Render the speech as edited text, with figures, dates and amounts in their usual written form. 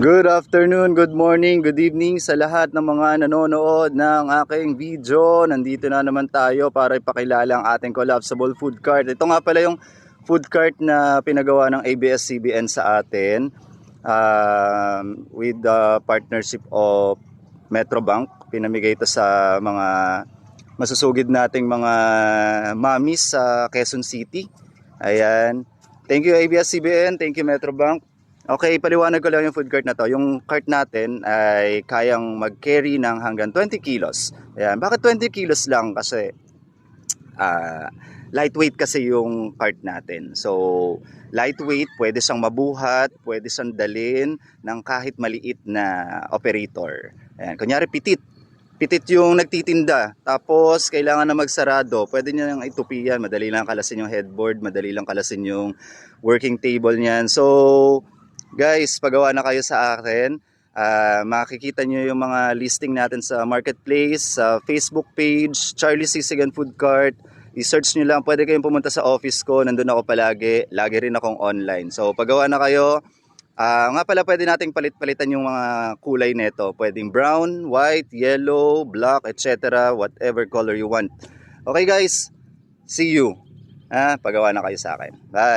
Good afternoon, good morning, good evening sa lahat ng mga nanonood ng aking video. Nandito na naman tayo para ipakilala ang ating collapsible food cart. Ito nga pala yung food cart na pinagawa ng ABS-CBN sa atin with the partnership of Metrobank. Pinamigay ito sa mga masusugid nating mga mamis sa Quezon City. Ayan. Thank you ABS-CBN, thank you Metrobank. Okay, paliwanag ko lang yung food cart na to. Yung cart natin ay kayang mag-carry ng hanggang 20 kilos. Ayan. Bakit 20 kilos lang? Kasi lightweight kasi yung cart natin. So, lightweight, pwede siyang mabuhat, pwede siyang dalhin ng kahit maliit na operator. Ayan. Kunyari, pitit. Pitit yung nagtitinda. Tapos, kailangan na magsarado. Pwede nyo nang itupi yan. Madali lang kalasin yung headboard. Madali lang kalasin yung working table niyan. So, guys, pagawa na kayo sa akin. Makikita nyo yung mga listing natin sa marketplace, sa Facebook page, Charlie Sisigan Food Cart. I-search nyo lang. Pwede kayong pumunta sa office ko. Nandun ako palagi. Lagi rin akong online. So, pagawa na kayo. Nga pala, pwede nating palit-palitan yung mga kulay nito. Pwedeng brown, white, yellow, black, etc. Whatever color you want. Okay guys, see you. Pagawa na kayo sa akin. Bye!